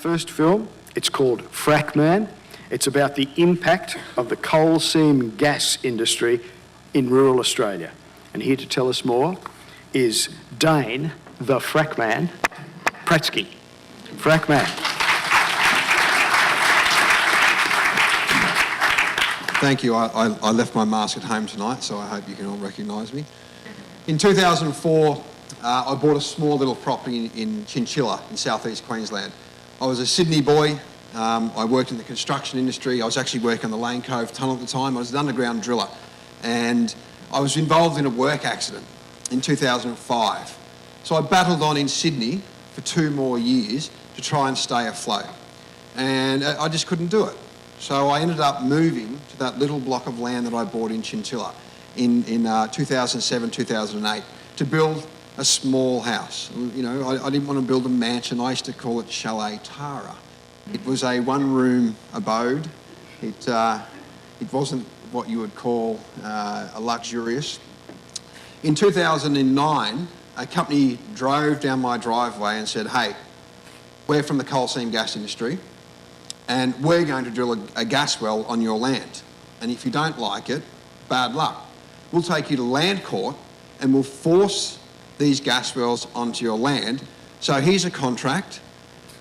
first film. It's called Frackman. It's about the impact of the coal seam gas industry in rural Australia. And here to tell us more is Dane, the Frackman, Pratsky. Frackman. Thank you. I left my mask at home tonight, so I hope you can all recognise me. In 2004, I bought a small little property in Chinchilla in southeast Queensland. I was a Sydney boy. I worked in the construction industry. I was actually working on the Lane Cove Tunnel at the time. I was an underground driller. And I was involved in a work accident in 2005. So I battled on in Sydney for 2 more years to try and stay afloat. And I just couldn't do it. So I ended up moving to that little block of land that I bought in Chinchilla in 2007, 2008 to build a small house. You know, I didn't want to build a mansion. I used to call it Chalet Tara. It was a one-room abode. It wasn't what you would call a luxurious. In 2009, a company drove down my driveway and said, hey, we're from the coal seam gas industry and we're going to drill a gas well on your land. And if you don't like it, bad luck. We'll take you to land court and we'll force these gas wells onto your land. So here's a contract,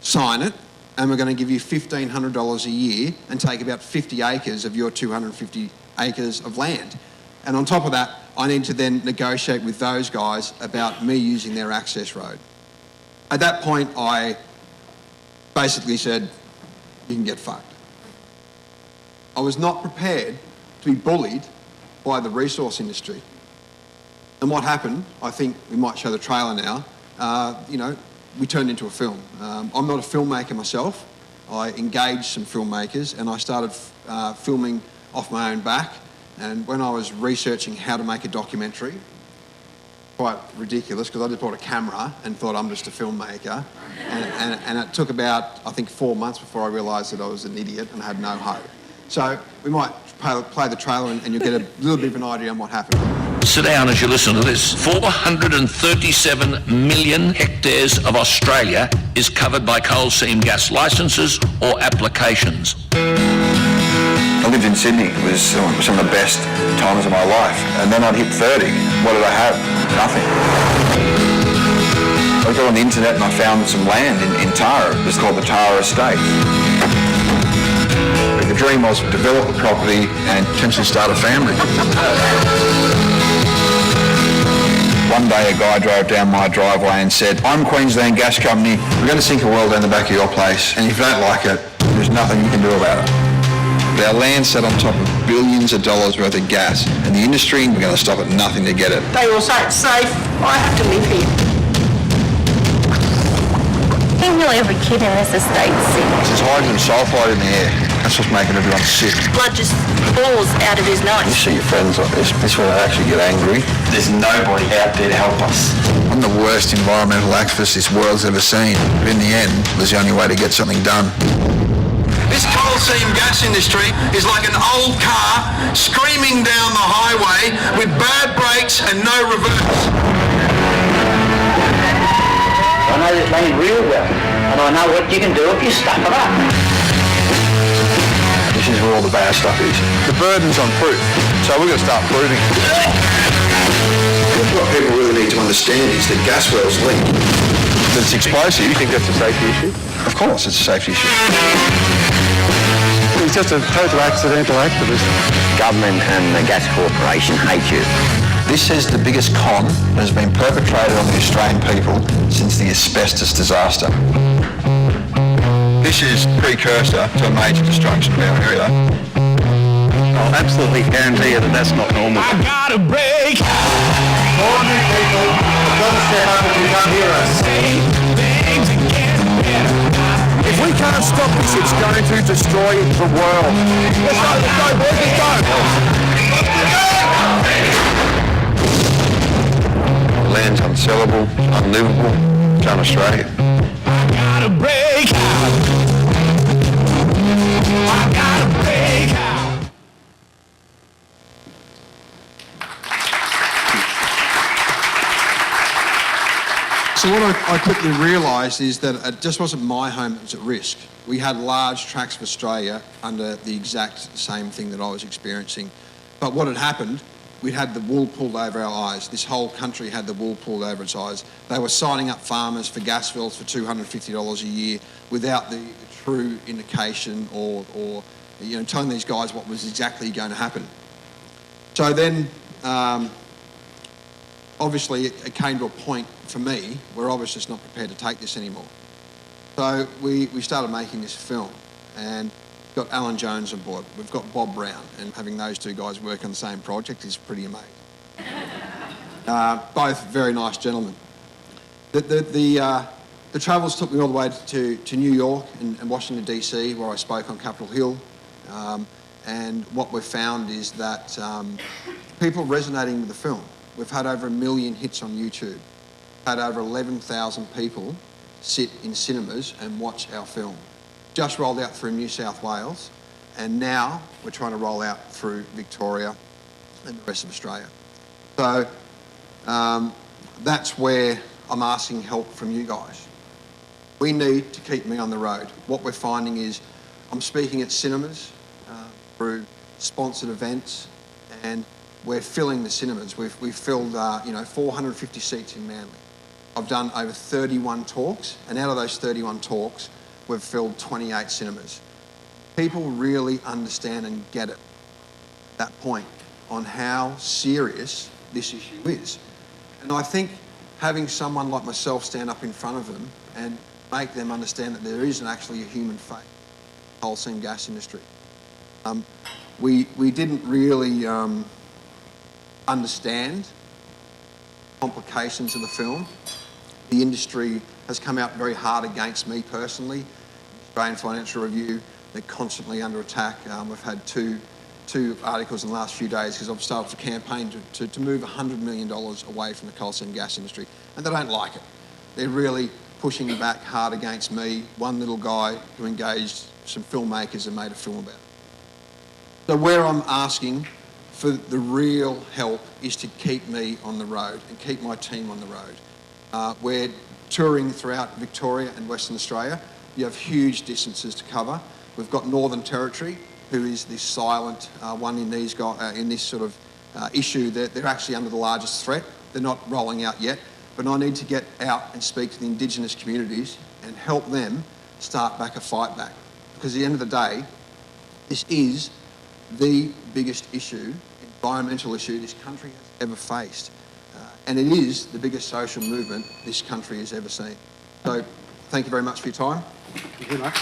sign it, and we're going to give you $1,500 a year and take about 50 acres of your 250 acres of land. And on top of that, I need to then negotiate with those guys about me using their access road. At that point, I basically said, you can get fucked. I was not prepared to be bullied by the resource industry. And what happened, I think we might show the trailer now, you know, we turned into a film. I'm not a filmmaker myself. I engaged some filmmakers and I started filming off my own back. And when I was researching how to make a documentary, quite ridiculous because I just bought a camera and thought I'm just a filmmaker. And it took about, I think, 4 months before I realised that I was an idiot and had no hope. So we might play the trailer and you'll get a little bit of an idea on what happened. Sit down as you listen to this. 437 million hectares of Australia is covered by coal seam gas licences or applications. I lived in Sydney. It was some of the best times of my life. And then I'd hit 30. What did I have? Nothing. I got on the internet and I found some land in Tara. It's called the Tara Estate. The dream was to develop the property and potentially start a family. One day a guy drove down my driveway and said, I'm Queensland Gas Company, we're going to sink a well down the back of your place, and if you don't like it, there's nothing you can do about it. But our land sat on top of billions of dollars worth of gas, and the industry, we're going to stop at nothing to get it. They all say it's safe, I have to live here. I think nearly every kid in this estate's sick. There's hydrogen sulphide in the air. That's what's making everyone sick. Blood just pours out of his nose. You see your friends like this when they actually get angry. There's nobody out there to help us. I'm the worst environmental activist this world's ever seen. But in the end, it was the only way to get something done. This coal seam gas industry is like an old car screaming down the highway with bad brakes and no reverse. I know this land real well, and I know what you can do if you stuff it up. This is where all the bad stuff is. The burden's on proof, so we're going to start proving it. What people really need to understand is that gas wells leak. It's explosive. You think that's a safety issue? Of course, it's a safety issue. He's just a total accidental activist. Government and the gas corporation hate you. This is the biggest con that has been perpetrated on the Australian people since the asbestos disaster. This is precursor to a major destruction of our area. I'll absolutely guarantee you that that's not normal. I got a break. Ordinary people have got to step up and come hear us. If we can't stop this, it's going to destroy the world. Let's go, boys, let's go. Land's unsellable, unlivable, it's un-Australian. I got a break. I got a break. So what I quickly realised is that it just wasn't my home that was at risk. We had large tracts of Australia under the exact same thing that I was experiencing. But what had happened, we'd had the wool pulled over our eyes. This whole country had the wool pulled over its eyes. They were signing up farmers for gas fields for $250 a year without the true indication or telling these guys what was exactly going to happen. So then, obviously, it came to a point for me where I was just not prepared to take this anymore. So we started making this film and got Alan Jones on board. We've got Bob Brown, and having those two guys work on the same project is pretty amazing. Both very nice gentlemen. The travels took me all the way to New York and Washington DC, where I spoke on Capitol Hill. And what we've found is that people resonating with the film. We've had over 1 million hits on YouTube. Had over 11,000 people sit in cinemas and watch our film. Just rolled out through New South Wales, and now we're trying to roll out through Victoria and the rest of Australia. So that's where I'm asking help from you guys. We need to keep me on the road. What we're finding is I'm speaking at cinemas through sponsored events, and we're filling the cinemas. We've filled 450 seats in Manly. I've done over 31 talks, and out of those 31 talks, we've filled 28 cinemas. People really understand and get it at that point on how serious this issue is. And I think having someone like myself stand up in front of them and make them understand that there isn't actually a human fate in the coal seam gas industry. We didn't really understand complications of the film. The industry has come out very hard against me personally. Australian Financial Review, they're constantly under attack. We've had two articles in the last few days because I've started a campaign to move $100 million away from the coal seam gas industry, and they don't like it. They're really pushing back hard against me, one little guy who engaged some filmmakers and made a film about it. So where I'm asking for the real help is to keep me on the road and keep my team on the road. We're touring throughout Victoria and Western Australia. You have huge distances to cover. We've got Northern Territory, who is the silent one in this sort of issue. They're actually under the largest threat. They're not rolling out yet, but I need to get out and speak to the Indigenous communities and help them start back a fight back. Because at the end of the day, this is the biggest issue, environmental issue this country has ever faced. And it is the biggest social movement this country has ever seen. So thank you very much for your time. Thank you very much.